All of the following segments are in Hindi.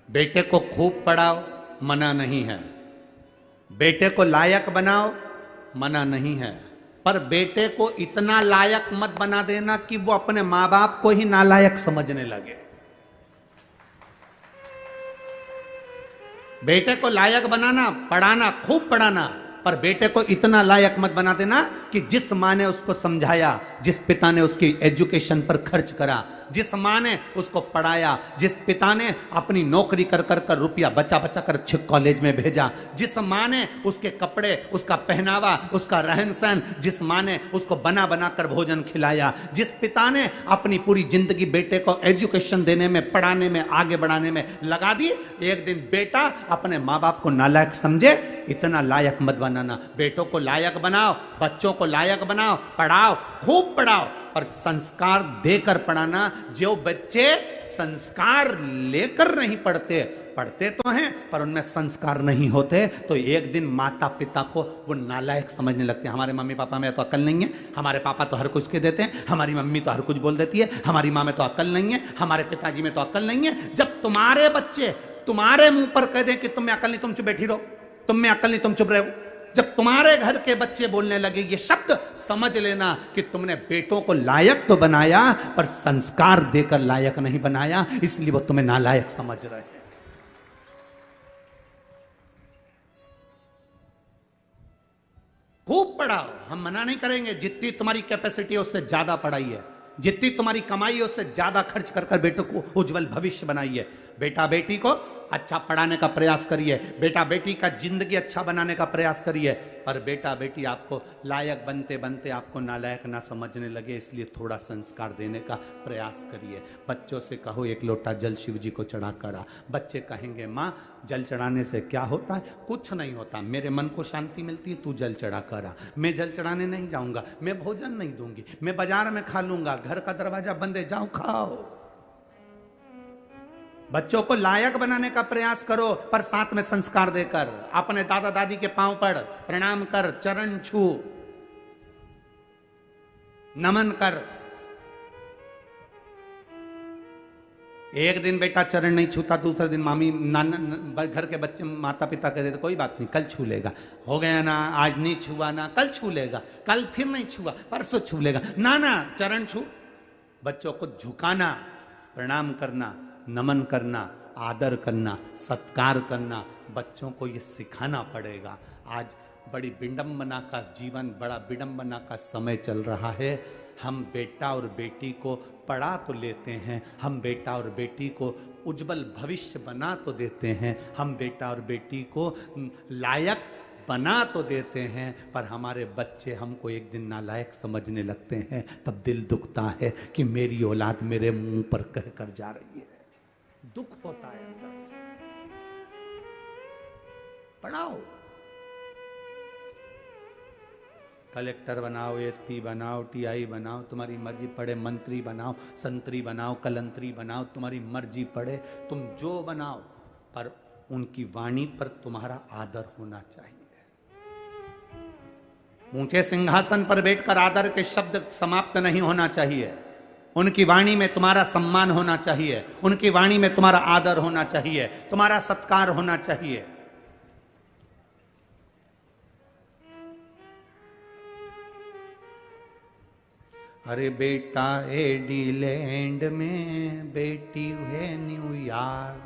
बेटे को खूब पढ़ाओ, मना नहीं है। बेटे को लायक बनाओ, मना नहीं है। पर बेटे को इतना लायक मत बना देना कि वो अपने मां बाप को ही नालायक समझने लगे। बेटे को लायक बनाना, पढ़ाना, खूब पढ़ाना, पर बेटे को इतना लायक मत बना देना कि जिस मां ने उसको समझाया, जिस पिता ने उसकी एजुकेशन पर खर्च करा, जिस मां ने उसको पढ़ाया, जिस पिता ने अपनी नौकरी कर कर कर रुपया बचा बचा कर अच्छे कॉलेज में भेजा, जिस मां ने उसके कपड़े, उसका पहनावा, उसका रहन सहन, जिस मां ने उसको बना बना कर भोजन खिलाया, जिस पिता ने अपनी पूरी जिंदगी बेटे को एजुकेशन देने में, पढ़ाने में, आगे बढ़ाने में लगा दी, एक दिन बेटा अपने माँ बाप को नालायक समझे, इतना लायक मत बनाना। बेटों को लायक बनाओ, बच्चों को लायक बनाओ, पढ़ाओ, खूब पढ़ाओ, पर संस्कार देकर पढ़ाना। जो बच्चे संस्कार लेकर नहीं पढ़ते, पढ़ते तो हैं पर उनमें संस्कार नहीं होते, तो एक दिन माता पिता को वो नालायक समझने लगते हैं। हमारे मम्मी पापा में तो अकल नहीं है, हमारे पापा तो हर कुछ के देते हैं, हमारी मम्मी तो हर कुछ बोल देती है, हमारी माँ में तो अकल नहीं है, हमारे पिताजी में तो अकल नहीं है। जब तुम्हारे बच्चे तुम्हारे मुंह पर कह दें कि तुम में अकल नहीं, तुम चुप बैठी रहो, तुम में अकल नहीं, तुम चुप रहो, जब तुम्हारे घर के बच्चे बोलने लगे ये शब्द, समझ लेना कि तुमने बेटों को लायक तो बनाया पर संस्कार देकर लायक नहीं बनाया, इसलिए वो तुम्हें नालायक समझ रहे हैं। खूब पढ़ाओ, हम मना नहीं करेंगे, जितनी तुम्हारी कैपेसिटी है उससे ज्यादा पढ़ाई है, जितनी तुम्हारी कमाई है उससे ज्यादा खर्च कर कर बेटों को उज्जवल भविष्य बनाइए। बेटा बेटी को अच्छा पढ़ाने का प्रयास करिए, बेटा बेटी का जिंदगी अच्छा बनाने का प्रयास करिए, पर बेटा बेटी आपको लायक बनते बनते आपको नालायक ना समझने लगे, इसलिए थोड़ा संस्कार देने का प्रयास करिए। बच्चों से कहो एक लोटा जल शिव जी को चढ़ा करा, बच्चे कहेंगे माँ जल चढ़ाने से क्या होता है? कुछ नहीं होता, मेरे मन को शांति मिलती है, तू जल चढ़ा करा। मैं जल चढ़ाने नहीं जाऊंगा, मैं भोजन नहीं दूंगी, मैं बाजार में खा लूंगा, घर का दरवाजा बंद है, जाओ खाओ। बच्चों को लायक बनाने का प्रयास करो, पर साथ में संस्कार देकर। अपने दादा दादी के पांव पड़, प्रणाम कर, चरण छू, नमन कर। एक दिन बेटा चरण नहीं छूता, दूसरे दिन मामी नाना घर के बच्चे माता पिता कहते थे कोई बात नहीं कल छू लेगा, हो गया ना, आज नहीं छुआ ना, कल छू लेगा, कल फिर नहीं छुआ, परसों छू लेगा, ना ना चरण छू। बच्चों को झुकाना, प्रणाम करना, नमन करना, आदर करना, सत्कार करना, बच्चों को ये सिखाना पड़ेगा। आज बड़ी विडंबना का जीवन, बड़ा विडंबना का समय चल रहा है। हम बेटा और बेटी को पढ़ा तो लेते हैं, हम बेटा और बेटी को उज्जवल भविष्य बना तो देते हैं, हम बेटा और बेटी को लायक बना तो देते हैं, पर हमारे बच्चे हमको एक दिन नालायक समझने लगते हैं। तब दिल दुखता है कि मेरी औलाद मेरे मुंह पर कह कर जा रही है, दुख होता है अंदर से। पढ़ाओ, कलेक्टर बनाओ, एसपी बनाओ, टीआई बनाओ, तुम्हारी मर्जी, पढ़े मंत्री बनाओ, संतरी बनाओ, कलंतरी बनाओ, तुम्हारी मर्जी, पढ़े तुम जो बनाओ, पर उनकी वाणी पर तुम्हारा आदर होना चाहिए। ऊंचे सिंहासन पर बैठकर आदर के शब्द समाप्त नहीं होना चाहिए। उनकी वाणी में तुम्हारा सम्मान होना चाहिए, उनकी वाणी में तुम्हारा आदर होना चाहिए, तुम्हारा सत्कार होना चाहिए। अरे बेटा एडीलैंड में, बेटी है न्यूयॉर्क।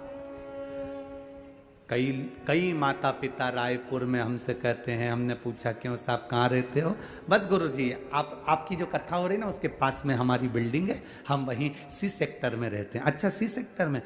कई माता पिता रायपुर में हमसे कहते हैं, हमने पूछा क्यों साहब कहाँ रहते हो? बस गुरुजी आपकी जो कथा हो रही ना उसके पास में हमारी बिल्डिंग है, हम वहीं सी सेक्टर में रहते हैं। अच्छा सी सेक्टर में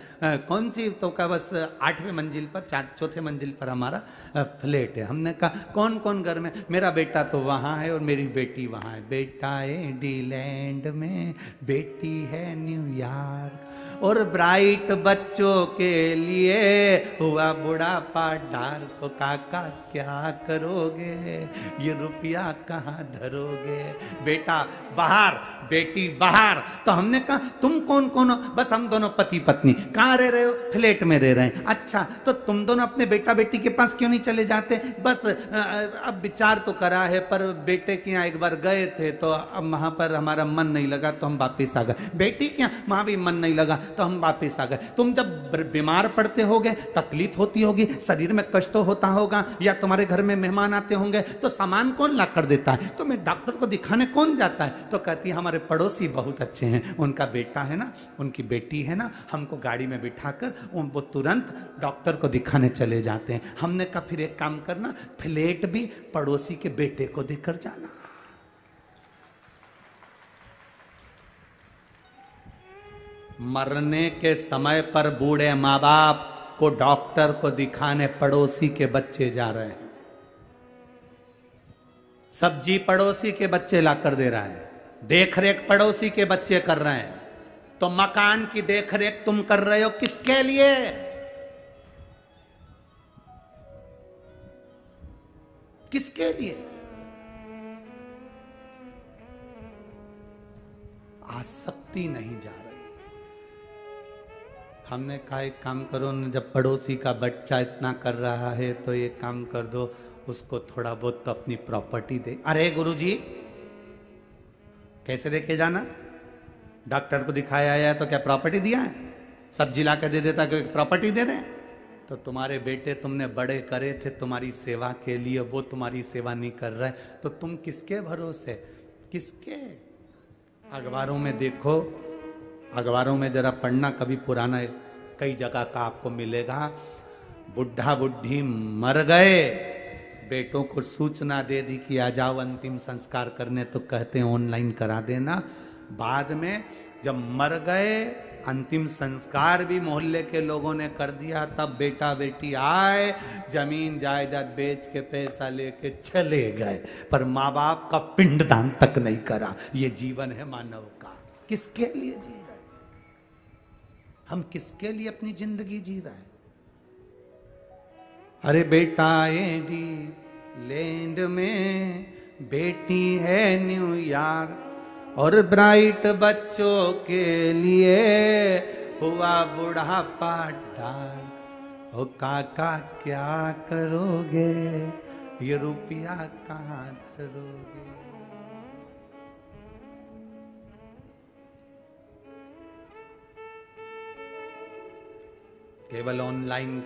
कौन सी? तो का बस 8वें मंजिल पर, चौथे मंजिल पर हमारा फ्लैट है। हमने कहा कौन कौन घर में? मेरा बेटा तो वहाँ है और मेरी बेटी वहाँ है। बेटा एडीलैंड में, बेटी है न्यूयॉर्क। और ब्राइट बच्चों के लिए हुआ बुढ़ापा डार को काका क्या करोगे, ये रुपया कहाँ धरोगे? बेटा बाहर, बेटी बाहर। तो हमने कहा तुम कौन कौन हो? बस हम दोनों पति पत्नी। कहाँ रह रहे हो? फ्लैट में रह रहे हैं। अच्छा तो तुम दोनों अपने बेटा बेटी के पास क्यों नहीं चले जाते? बस अब विचार तो करा है, पर बेटे के यहाँ एक बार गए थे तो अब वहां पर हमारा मन नहीं लगा तो हम वापिस आ गए। बेटी के यहाँ वहां भी मन नहीं लगा। तो हम वापस आ गए। तुम जब बीमार पड़ते होगे, तकलीफ होती होगी, शरीर में कष्ट होता होगा, या तुम्हारे घर में मेहमान आते होंगे, तो सामान कौन ला कर देता है? तो मैं डॉक्टर को दिखाने कौन जाता है? तो कहती है हमारे पड़ोसी बहुत अच्छे हैं, उनका बेटा है ना, उनकी बेटी है ना, हमको गाड़ी में बिठाकर वो तुरंत डॉक्टर को दिखाने चले जाते हैं। हमने कहा फिर एक काम करना, फ्लैट भी पड़ोसी के बेटे को देकर जाना। मरने के समय पर बूढ़े माँ बाप को डॉक्टर को दिखाने पड़ोसी के बच्चे जा रहे हैं। सब्जी पड़ोसी के बच्चे लाकर दे रहा है, देखरेख पड़ोसी के बच्चे कर रहे हैं। तो मकान की देखरेख तुम कर रहे हो किसके लिए? किसके लिए? आसक्ति नहीं जा रही। हमने कहा एक काम करो न, जब पड़ोसी का बच्चा इतना कर रहा है तो एक काम कर दो, उसको थोड़ा बहुत तो अपनी प्रॉपर्टी दे। अरे गुरुजी कैसे लेके जाना? डॉक्टर को दिखाया है तो क्या प्रॉपर्टी दिया है? सब्जी ला के दे देता कि प्रॉपर्टी दे दें? तो तुम्हारे बेटे तुमने बड़े करे थे तुम्हारी सेवा के लिए, वो तुम्हारी सेवा नहीं कर रहे, तो तुम किसके भरोसे? किसके? अखबारों में देखो, अखबारों में जरा पढ़ना, कभी पुराना कई जगह का आपको मिलेगा। बुढ़ा बुढ़ी मर गए, बेटों को सूचना दे दी कि आ जाओ अंतिम संस्कार करने, तो कहते हैं ऑनलाइन करा देना। बाद में जब मर गए, अंतिम संस्कार भी मोहल्ले के लोगों ने कर दिया, तब बेटा बेटी आए, जमीन जायदाद बेच के पैसा लेके चले गए, पर माँ बाप का पिंडदान तक नहीं करा। ये जीवन है मानव का। किसके लिए जी रहे? हम किसके लिए अपनी जिंदगी जी रहे हैं? अरे बेटा इंग्लैंड में, बेटी है न्यूयॉर्क, और ब्राइट बच्चों के लिए हुआ बुढ़ापा डार्क। ओ काका क्या करोगे, ये रुपया कहाँ धरोगे? केवल ऑनलाइन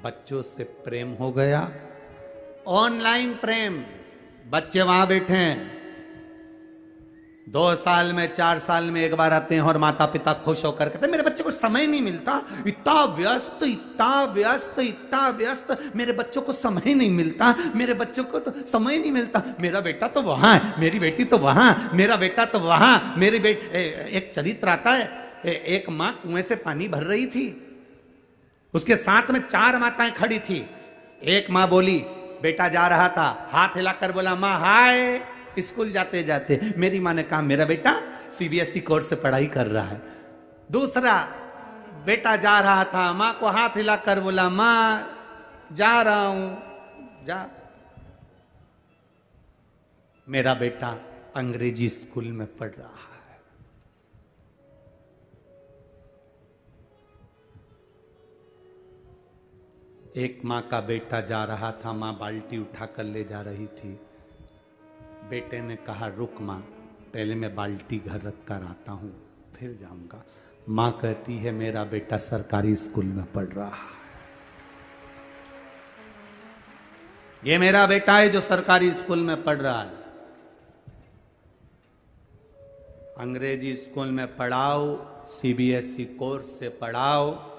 बच्चों से प्रेम हो गया। ऑनलाइन प्रेम, बच्चे वहां बैठे हैं, 2 साल में 4 साल में एक बार आते हैं, और माता पिता खुश होकर कहते मेरे बच्चे को समय नहीं मिलता, इतना व्यस्त इतना व्यस्त इतना व्यस्त, मेरे बच्चों को समय नहीं मिलता, मेरे बच्चों को तो समय नहीं मिलता। मेरा बेटा तो वहां है, मेरी बेटी तो वहां, मेरा बेटा तो वहां, मेरी बेटी। एक चरित्र आता है, एक माँ कुएं से पानी भर रही थी, उसके साथ में 4 माताएं खड़ी थी। एक माँ बोली, बेटा जा रहा था, हाथ हिलाकर बोला माँ हाय, स्कूल जाते जाते। मेरी माँ ने कहा मेरा बेटा सीबीएसई कोर्स से पढ़ाई कर रहा है। दूसरा बेटा जा रहा था, माँ को हाथ हिलाकर बोला माँ जा रहा हूं, जा। मेरा बेटा अंग्रेजी स्कूल में पढ़ रहा है। एक माँ का बेटा जा रहा था, माँ बाल्टी उठाकर ले जा रही थी। बेटे ने कहा रुक माँ, पहले मैं बाल्टी घर रख कर आता हूँ, फिर जाऊंगा। माँ कहती है मेरा बेटा सरकारी स्कूल में पढ़ रहा है। ये मेरा बेटा है जो सरकारी स्कूल में पढ़ रहा है। अंग्रेजी स्कूल में पढ़ाओ, सीबीएसई कोर्स से पढ़ाओ,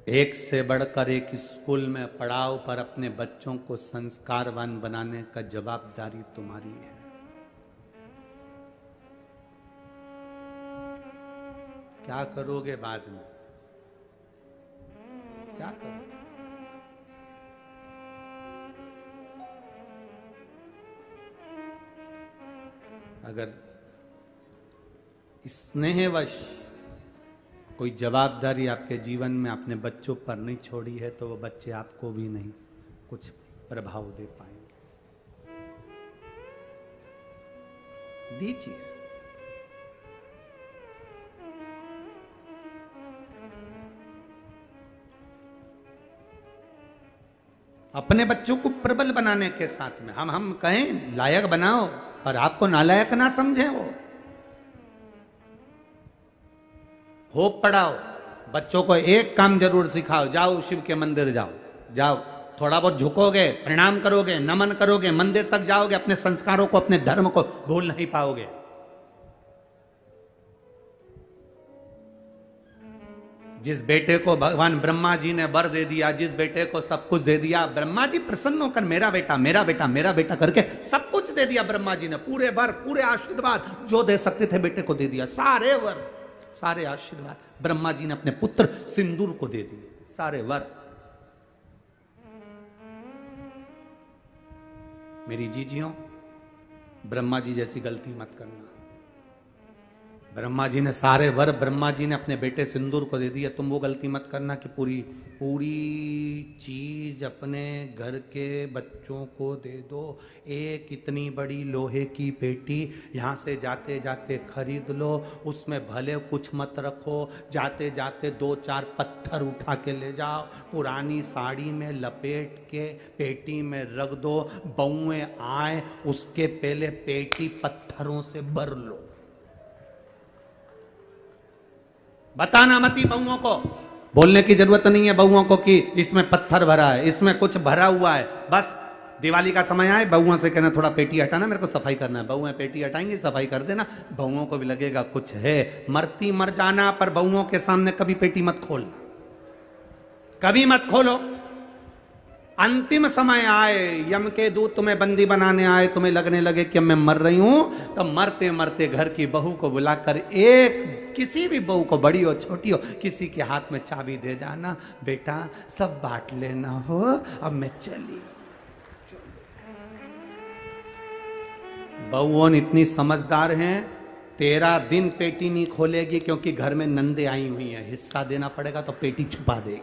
एक से बढ़कर एक स्कूल में पढ़ाओ, पर अपने बच्चों को संस्कारवान बनाने का जवाबदारी तुम्हारी है। क्या करोगे बाद में? क्या करोगे? अगर स्नेहवश कोई जवाबदारी आपके जीवन में अपने बच्चों पर नहीं छोड़ी है, तो वो बच्चे आपको भी नहीं कुछ प्रभाव दे पाएंगे। दीजिए। अपने बच्चों को प्रबल बनाने के साथ में हम कहें लायक बनाओ, पर आपको नालायक ना समझे वो। खूब पढ़ाओ, बच्चों को एक काम जरूर सिखाओ, जाओ शिव के मंदिर जाओ, जाओ थोड़ा बहुत झुकोगे, प्रणाम करोगे, नमन करोगे, मंदिर तक जाओगे, अपने संस्कारों को, अपने धर्म को भूल नहीं पाओगे। जिस बेटे को भगवान ब्रह्मा जी ने वर दे दिया, जिस बेटे को सब कुछ दे दिया, ब्रह्मा जी प्रसन्न होकर मेरा बेटा मेरा बेटा मेरा बेटा करके सब कुछ दे दिया ब्रह्मा जी ने, पूरे वर पूरे आशीर्वाद जो दे सकते थे बेटे को दे दिया, सारे वर सारे आशीर्वाद ब्रह्मा जी ने अपने पुत्र सिंदूर को दे दिए, सारे वर। मेरी जीजियों, ब्रह्मा जी जैसी गलती मत करना। ब्रह्मा जी ने सारे वर ब्रह्मा जी ने अपने बेटे सिंदूर को दे दिया, तुम वो गलती मत करना कि पूरी पूरी चीज अपने घर के बच्चों को दे दो। एक इतनी बड़ी लोहे की पेटी यहाँ से जाते जाते खरीद लो, उसमें भले कुछ मत रखो, जाते जाते 2-4 पत्थर उठा के ले जाओ, पुरानी साड़ी में लपेट के पेटी में रख दो, बउएं आए उसके पहले पेटी पत्थरों से भर लो। बताना मती बहुओं को, बोलने की जरूरत नहीं है बहुओं को कि इसमें पत्थर भरा है, इसमें कुछ भरा हुआ है। बस दिवाली का समय आए बहुओं से कहना थोड़ा पेटी हटाना, मेरे को सफाई करना है, बहुएं पेटी हटाएंगी, सफाई कर देना, बहुओं को भी लगेगा कुछ है। मरती मर जाना, पर बहुओं के सामने कभी पेटी मत खोलना, कभी मत खोलो। अंतिम समय आए, यम के दूत तुम्हें बंदी बनाने आए, तुम्हें लगने लगे कि मैं मर रही हूं, तो मरते मरते घर की बहू को बुलाकर, एक किसी भी बहू को, बड़ी हो छोटी हो, किसी के हाथ में चाबी दे जाना, बेटा सब बांट लेना हो, अब मैं चली। बहुओं इतनी समझदार हैं, 13 दिन पेटी नहीं खोलेगी, क्योंकि घर में नंदे आई हुई हैं, हिस्सा देना पड़ेगा तो पेटी छुपा देगी।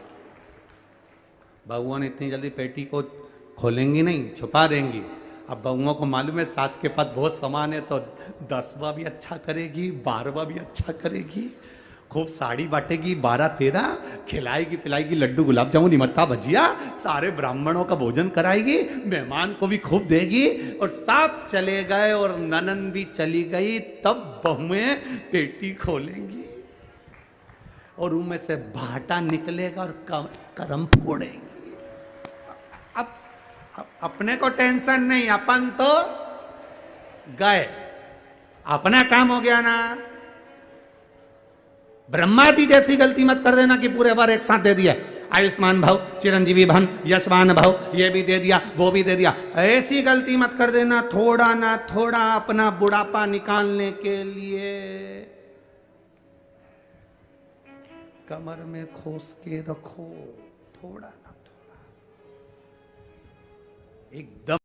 बहुओं ने इतनी जल्दी पेटी को खोलेंगी नहीं, छुपा देंगी। अब बहुओं को मालूम है सास के पास बहुत सामान है, तो 10वां भी अच्छा करेगी, 12वां भी अच्छा करेगी, खूब साड़ी बांटेगी, 12-13 खिलाएगी पिलाएगी, लड्डू गुलाब जामुन इमरता भजिया, सारे ब्राह्मणों का भोजन कराएगी, मेहमान को भी खूब देगी, और सब चले गए और ननन भी चली गई, तब बहुएं पेटी खोलेंगी और उनमें से भाटा निकलेगा और करम फोड़ेंगे। अब अपने को टेंशन नहीं, अपन तो गए, अपना काम हो गया ना। ब्रह्मा जी जैसी गलती मत कर देना कि पूरे बार एक साथ दे दिया, आयुष्मान भव, चिरंजीवी भन, यशवान भव, ये भी दे दिया वो भी दे दिया। ऐसी गलती मत कर देना, थोड़ा ना थोड़ा अपना बुढ़ापा निकालने के लिए कमर में खोस के रखो, थोड़ा ना थोड़ा एकदम।